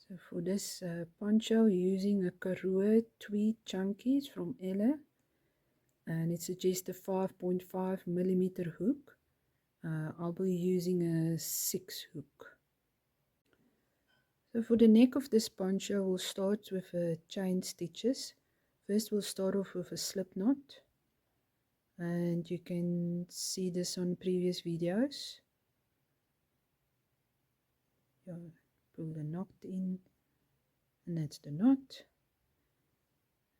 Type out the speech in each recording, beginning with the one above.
So for this poncho, using a Karoo tweed chunkies from Ella, and it suggests a 5.5 millimeter hook. I'll be using a 6 hook. So for the neck of this poncho, we'll start with chain stitches. First we'll start off with a slip knot, and you can see this on previous videos. Pull the knot in, and that's the knot.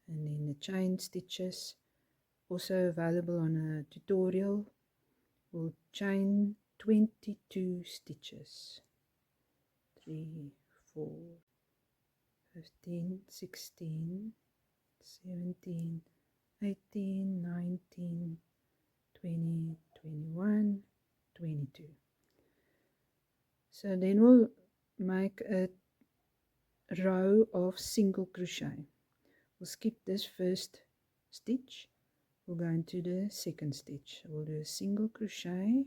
And then the chain stitches, also available on a tutorial. We'll chain 22 stitches. 3, 4, 15, 16, 17, 18, 19, 20, 21, 22. So then we'll make a row of single crochet. We'll skip this first stitch. We'll go into the second stitch. We'll do a single crochet,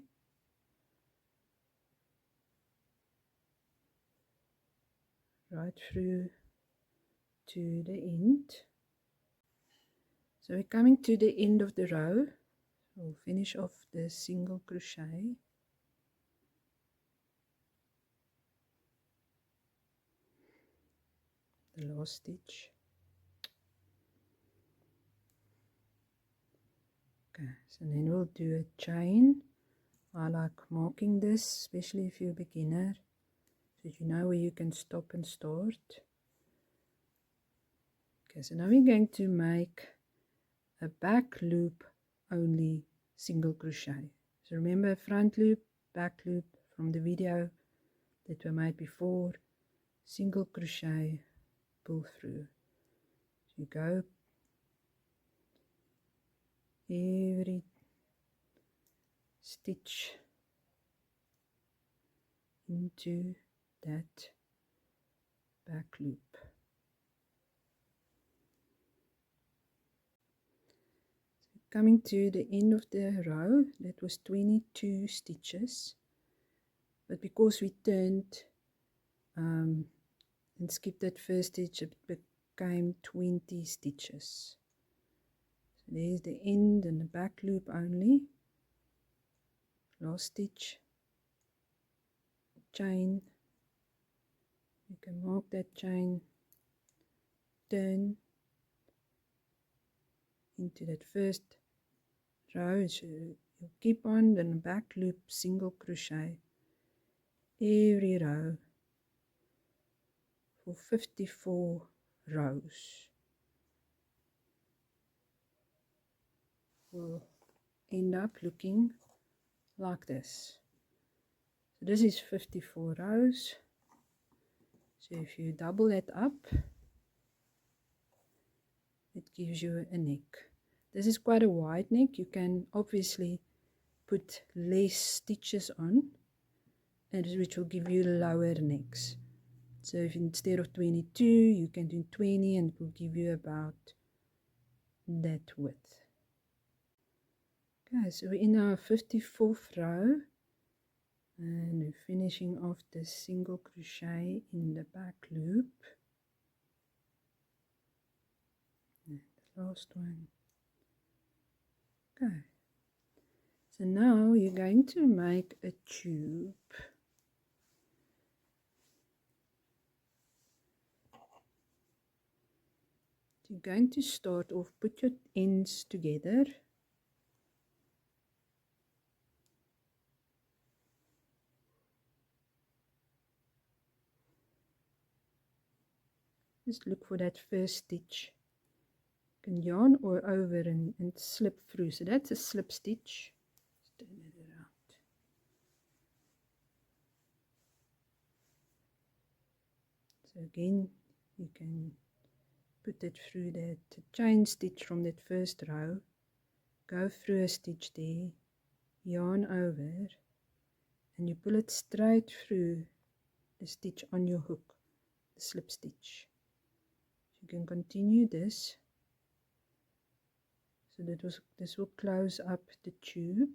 right through to the end. So we're coming to the end of the row. We'll finish off the single crochet. The last stitch. Okay, so then we'll do a chain. I like marking this, especially if you're a beginner, so you know where you can stop and start. Okay, so now we're going to make a back loop only single crochet. So remember, front loop, back loop from the video that we made before, single crochet, pull through. So you go every stitch into that back loop. So coming to the end of the row, that was 22 stitches, but because we turned and skipped that first stitch, it became 20 stitches. So there's the end and the back loop only. Last stitch, chain, you can mark that chain, turn into that first row, so you keep on, then back loop, single crochet every row for 54 rows. Will end up looking like this. So this is 54 rows. So if you double that up, it gives you a neck. This is quite a wide neck. You can obviously put less stitches on, and which will give you lower necks. So if instead of 22, you can do 20, and it will give you about that width. Okay, so we're in our 54th row, and we're finishing off the single crochet in the back loop. And the last one. Okay, so now you're going to make a tube. You're going to start off, put your ends together. Just look for that first stitch. You can yarn or over and slip through. So that's a slip stitch. Just turn it around. So again, you can put it through that chain stitch from that first row, go through a stitch there, yarn over, and you pull it straight through the stitch on your hook, the slip stitch. So you can continue this. So this will close up the tube.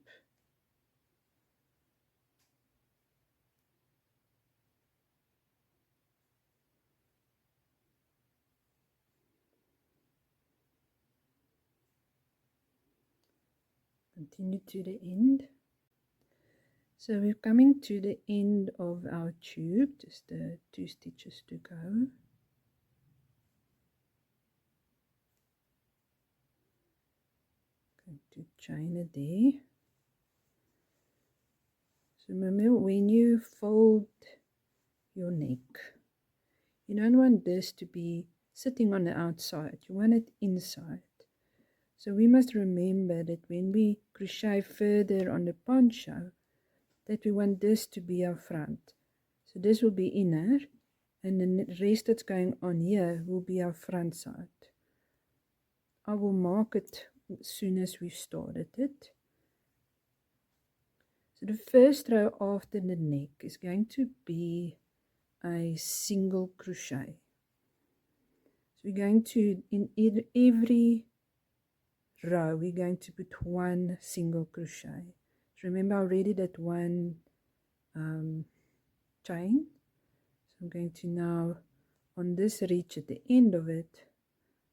Continue to the end. So we're coming to the end of our tube, just the 2 stitches to go. Going to chain it there. So remember, when you fold your neck, you don't want this to be sitting on the outside, you want it inside. So we must remember that when we crochet further on the poncho, that we want this to be our front. So this will be inner, and the rest that's going on here will be our front side. I will mark it as soon as we've started it. So the first row after the neck is going to be a single crochet. So we're going to, in every row, we're going to put 1 single crochet. So remember, I already did 1 chain. So I'm going to now, on this ridge at the end of it,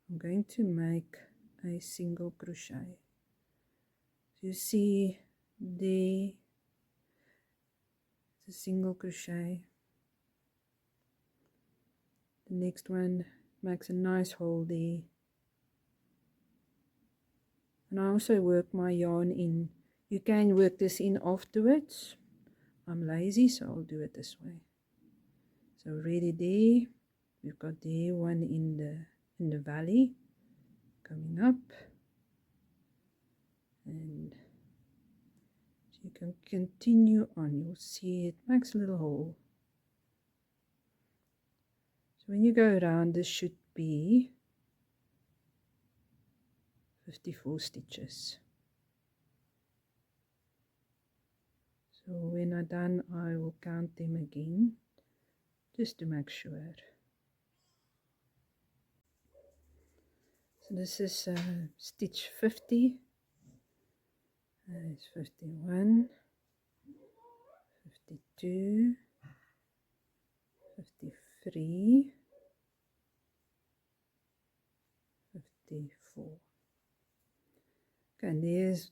I'm going to make a single crochet. So you see there, it's a single crochet. The next one makes a nice hole there. And I also work my yarn in. You can work this in afterwards. I'm lazy, so I'll do it this way. So already there, we've got there 1 in the valley coming up, and you can continue on. You'll see it makes a little hole. So when you go around, this should be 54 stitches. So when I'm done, I will count them again just to make sure. So this is stitch 50. It's 51, 52, 53, 54. Okay, and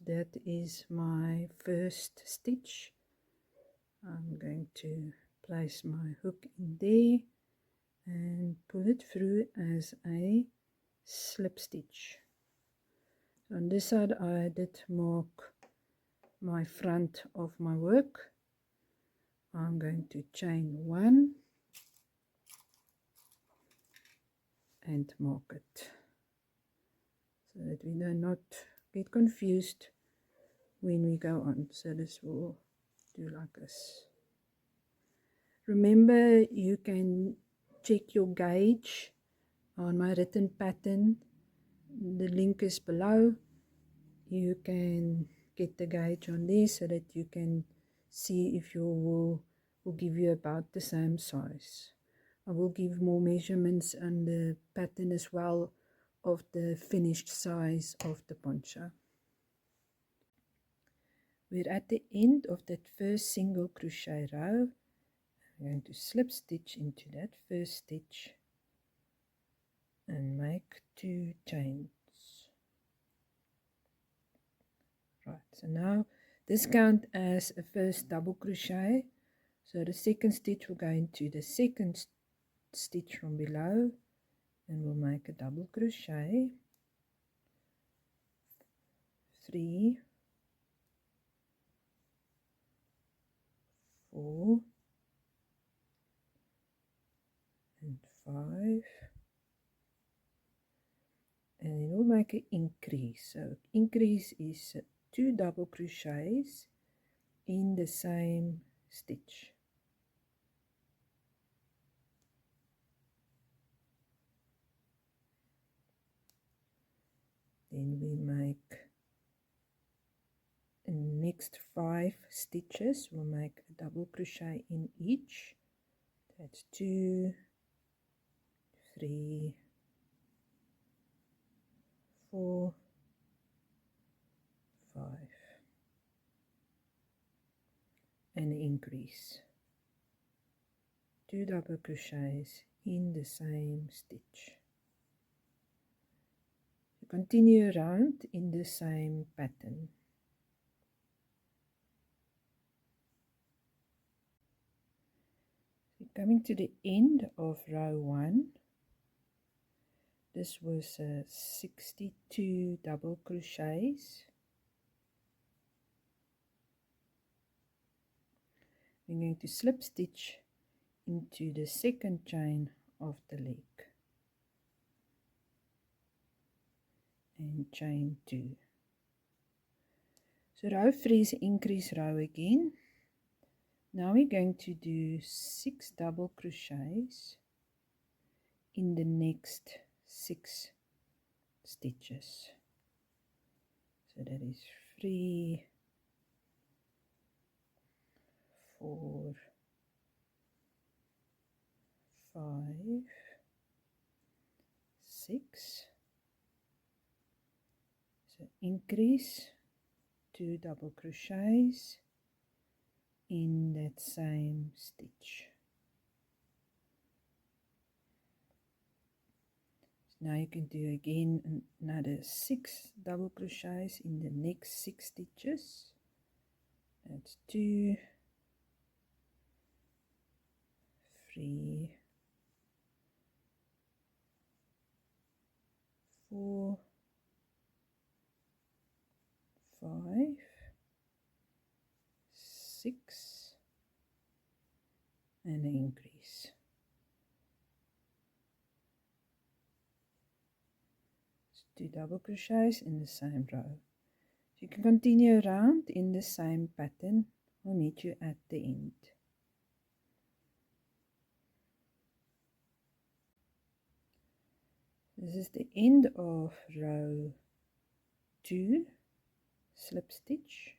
that is my first stitch. I'm going to place my hook in there and pull it through as a slip stitch. So on this side I did mark my front of my work. I'm going to chain 1 and mark it so that we do not get confused when we go on. So this will do like this. Remember, you can check your gauge on my written pattern. The link is below. You can get the gauge on there so that you can see if your wool will give you about the same size. I will give more measurements on the pattern as well of the finished size of the poncho. We're at the end of that first single crochet row. I'm going to slip stitch into that first stitch and make 2 chains. Right, so now this counts as a first double crochet. So the second stitch will go into the second stitch from below and we'll make a double crochet, 3, 4 and 5, and then we'll make an increase. So increase is 2 double crochets in the same stitch. Then we make the next 5 stitches. We'll make a double crochet in each. That's 2, 3, 4, 5, and increase. 2 double crochets in the same stitch. You continue around in the same pattern. Coming to the end of row 1, this was 62 double crochets. We're going to slip stitch into the second chain of the leg and chain 2. So row 3 is increase row again. Now we're going to do 6 double crochets in the next 6 stitches. So that is 3, 4, 5, 6. So increase 2 double crochets in that same stitch. So now you can do again another 6 double crochets in the next 6 stitches. That's 2, 3, 4, 5, 6, and an increase. 2 double crochets in the same row. So you can continue around in the same pattern. I'll meet you at the end. This is the end of row 2, slip stitch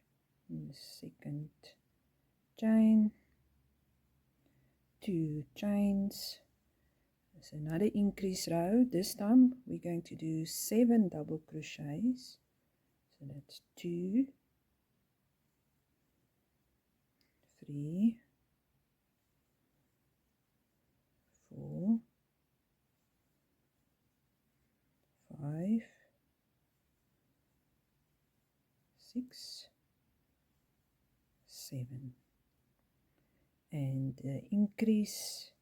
in the second chain, 2 chains. There's another increase row. This time we're going to do 7 double crochets. So that's 2, 3, 4, 5, 6, 7, and increase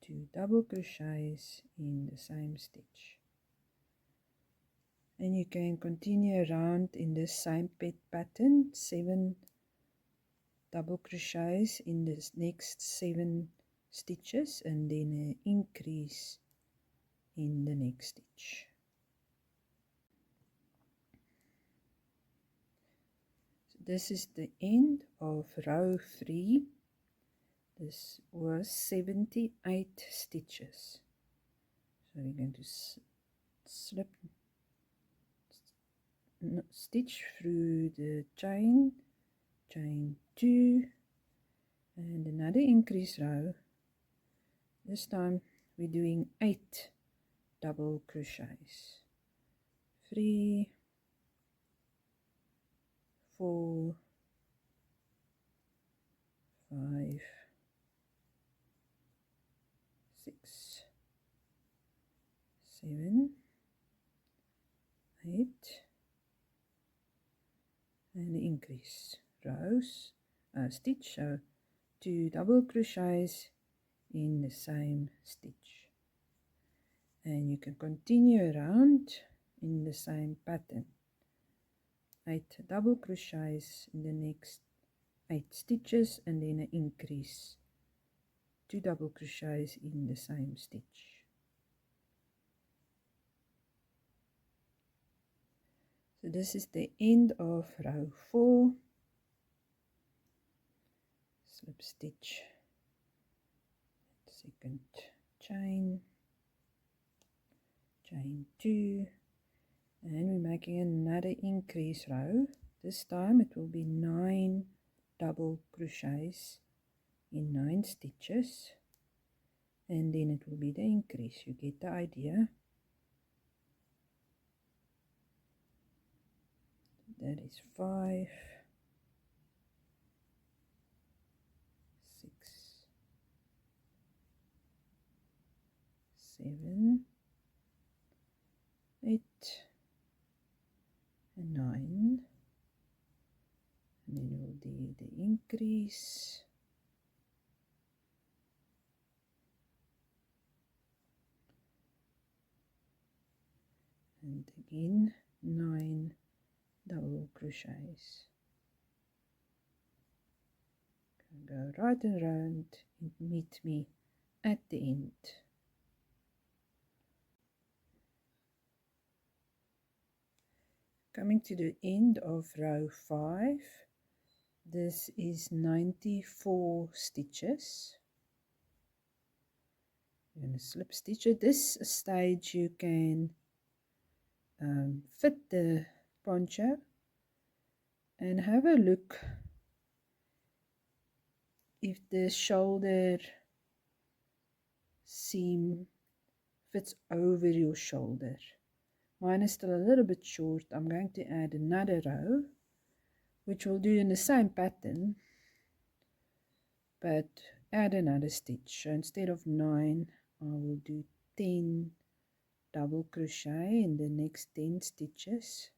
2 double crochets in the same stitch. And you can continue around in the same pattern, 7 double crochets in the next 7 stitches, and then an increase in the next stitch. So this is the end of row 3. This was 78 stitches. So we're going to slip stitch through the chain 2, and another increase row. This time we're doing 8 double crochets. 3, 4, 5, 6, 7, 8, and increase rows, stitch, so 2 double crochets in the same stitch, and you can continue around in the same pattern, 8 double crochets in the next 8 stitches, and then an increase 2 double crochets in the same stitch. So this is the end of row 4. Slip stitch, second chain 2, and we're making another increase row. This time it will be 9 double crochets in 9 stitches, and then it will be the increase. You get the idea. That is 5, 6, 7, 8, and 9, and then we'll do the increase and again 9 double crochets. Go right around and meet me at the end. Coming to the end of row 5, this is 94 stitches. You're going to slip stitch. At this stage you can fit the poncho and have a look if the shoulder seam fits over your shoulder. Mine is still a little bit short. I'm going to add another row, which we'll do in the same pattern, but add another stitch. So instead of 9, I will do 10 double crochet in the next 10 stitches,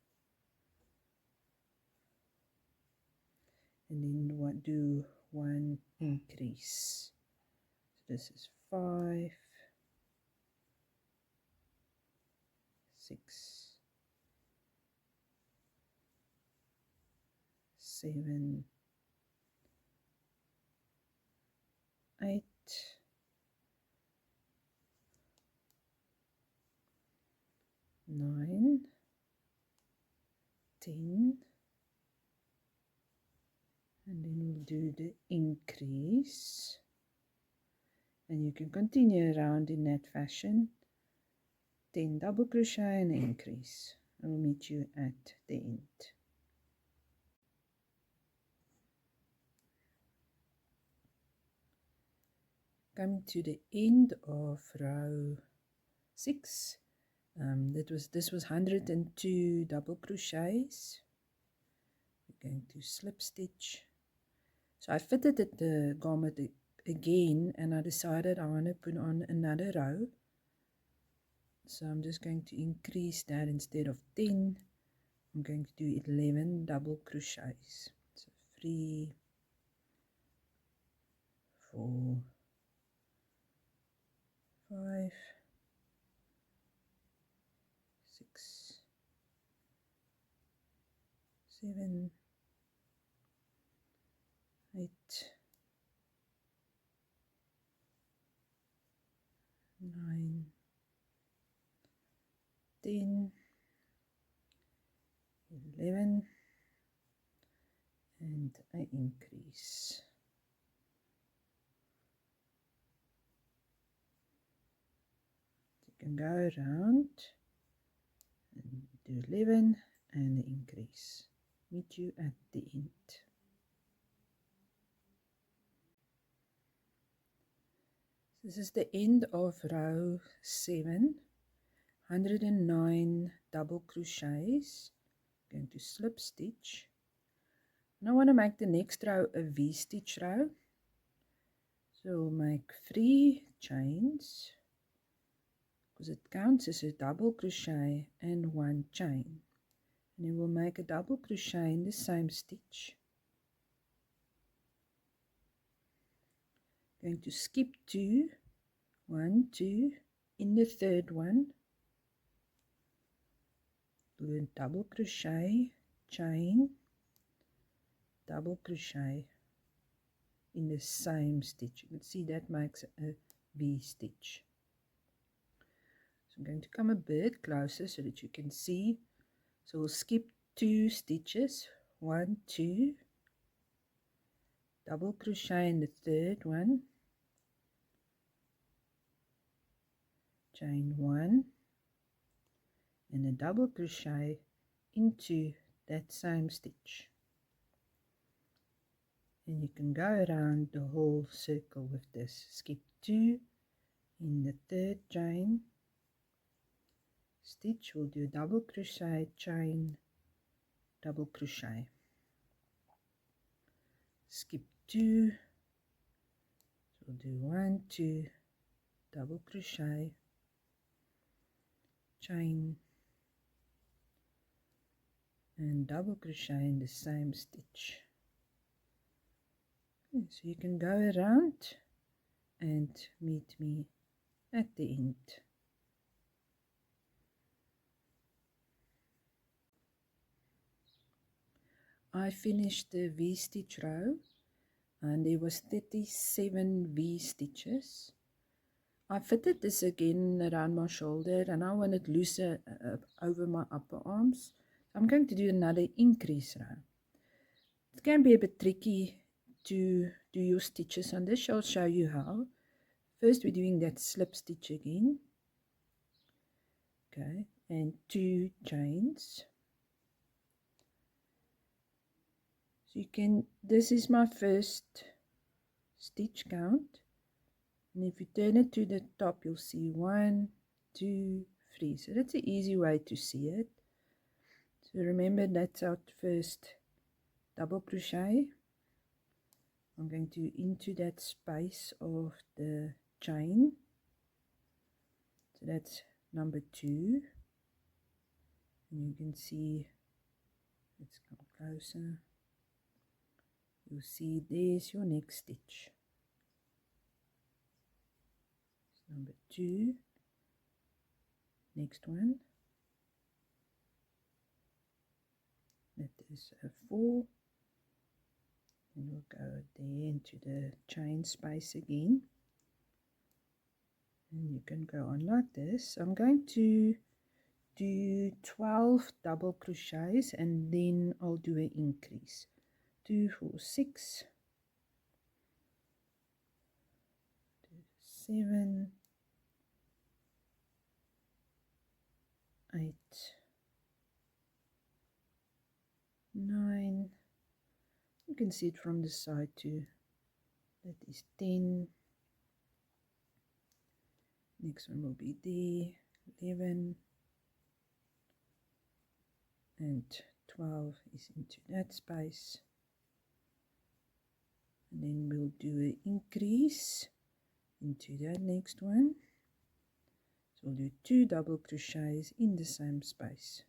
and then do 1 increase. So this is 5, 6, 7, 8, 9, 10, and then we'll do the increase, and you can continue around in that fashion. 10 double crochet and increase. I will meet you at the end. Coming to the end of row 6, this was 102 double crochets. We're going to slip stitch. So I fitted the garment again, and I decided I want to put on another row. So I'm just going to increase that. Instead of 10, I'm going to do 11 double crochets. So 3, 4, 5, 6, 7, 8, 9, 10, 11, and I increase. You can go around and do 11 and increase. Meet you at the end. This is the end of row 7, 109 double crochets. I'm going to slip stitch. And I want to make the next row a V-stitch row. So we'll make 3 chains, because it counts as a double crochet and 1 chain. And you will make a double crochet in the same stitch. Going to skip 2, 1, 2, in the third one, do a double crochet, chain, double crochet in the same stitch. You can see that makes a V stitch. So I'm going to come a bit closer so that you can see. So we'll skip 2 stitches, 1, 2, double crochet in the third one, chain 1, and a double crochet into that same stitch. And you can go around the whole circle with this. Skip 2 in the third chain stitch, we'll do double crochet, chain, double crochet. Skip 2, so we'll do 1, 2, double crochet, chain, and double crochet in the same stitch. Okay, so you can go around and meet me at the end. I finished the V-stitch row and there was 37 V-stitches. I fitted this again around my shoulder and I want it looser over my upper arms. I'm going to do another increase row. It can be a bit tricky to do your stitches on this. I'll show you how. First we're doing that slip stitch again. Okay, and 2 chains. So you can, this is my first stitch count. And if you turn it to the top, you'll see 1, 2, 3. So that's an easy way to see it. So remember that's our first double crochet. I'm going to into that space of the chain. So that's number 2. And you can see, let's come closer. You'll see there's your next stitch. Number 2. Next one. That is a 4. And we'll go there into the chain space again. And you can go on like this. I'm going to do 12 double crochets and then I'll do an increase. 2, 4, 6, 7, 8, 9. You can see it from the side too. That is 10. Next one will be there. 11 and 12 is into that space. And then we'll do an increase into that next one. So we'll do 2 double crochets in the same space.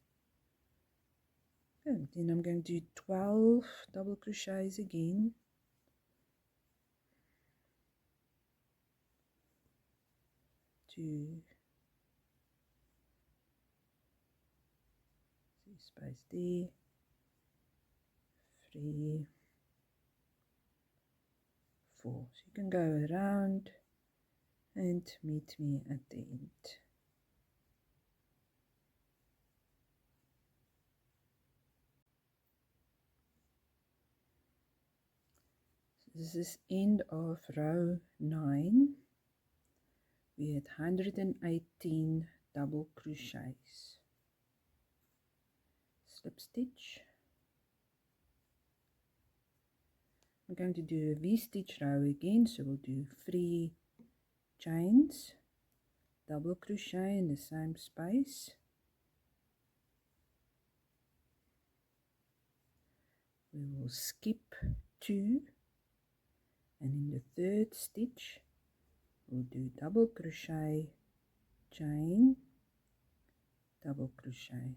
And then I'm going to do 12 double crochets again. Two, space there, 3, 4. So you can go around and meet me at the end. So this is end of row 9. We had 118 double crochets. Slip stitch. I'm going to do a V-stitch row again, so we'll do 3 chains, double crochet in the same space. We will skip 2, and in the 3rd stitch we'll do double crochet, chain, double crochet,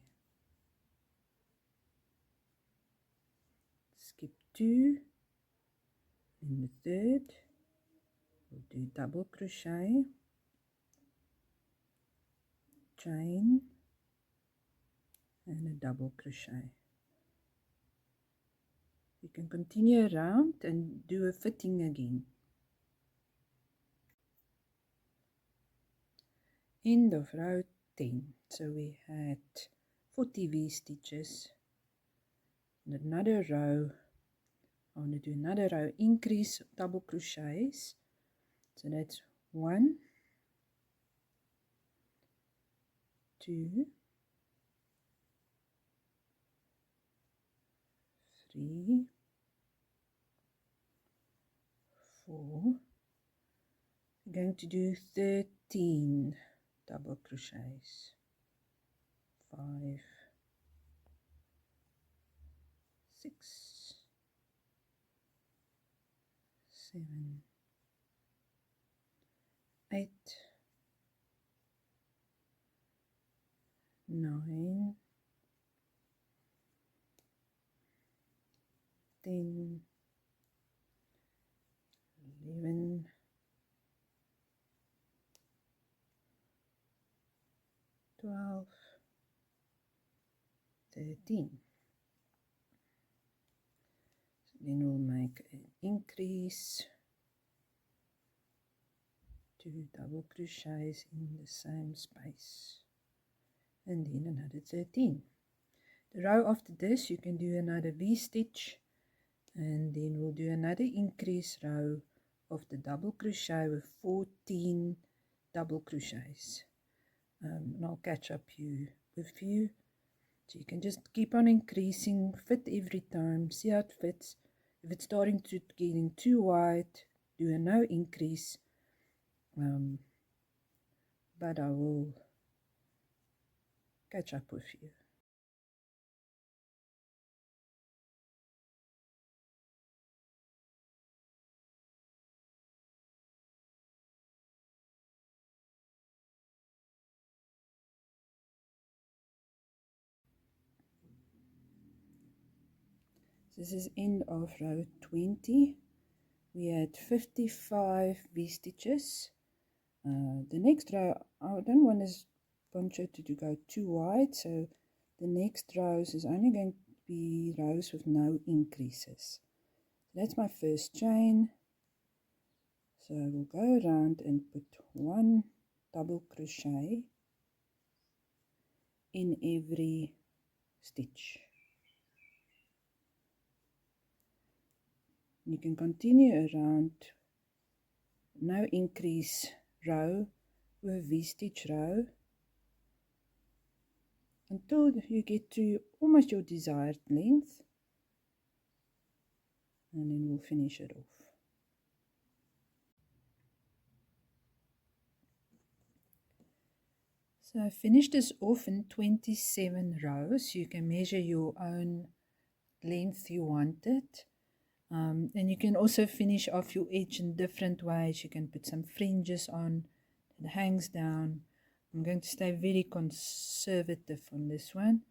skip 2, in the 3rd we'll do double crochet, chain, and a double crochet. You can continue around and do a fitting again. End of row 10. So we had 40 V stitches. And another row, I want to do another row, increase double crochets. So that's 1, 2, 3, 4. I'm going to do 13 double crochets. 5, 6, 7, 8, 9, 10, 11, 12, 13. Then we'll make an increase, 2 double crochets in the same space, and then another 13. The row after this you can do another V-stitch, and then we'll do another increase row of the double crochet with 14 double crochets, and I'll catch up with you. So you can just keep on increasing, fit every time, see how it fits. If it's starting to getting too wide, do a no increase, but I will catch up with you. This is end of row 20. We had 55 V-stitches. The next row, I don't want this poncho to go too wide, so the next rows is only going to be rows with no increases. That's my first chain. So I will go around and put 1 double crochet in every stitch. You can continue around no increase row with V-stitch row until you get to almost your desired length, and then we'll finish it off. So I finished this off in 27 rows. You can measure your own length you want it. And you can also finish off your edge in different ways. You can put some fringes on, it hangs down. I'm going to stay very conservative on this one.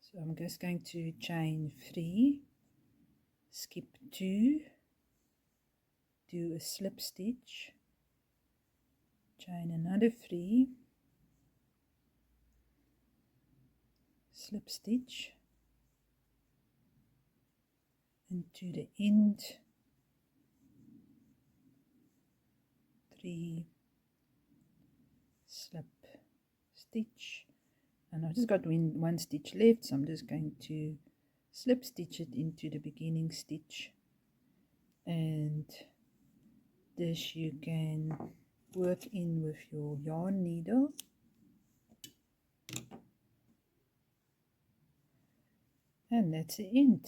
So I'm just going to chain 3, skip 2, do a slip stitch, chain another 3, slip stitch into the end, 3, slip stitch, and I've just got one stitch left, so I'm just going to slip stitch it into the beginning stitch, and this you can work in with your yarn needle. And that's the end.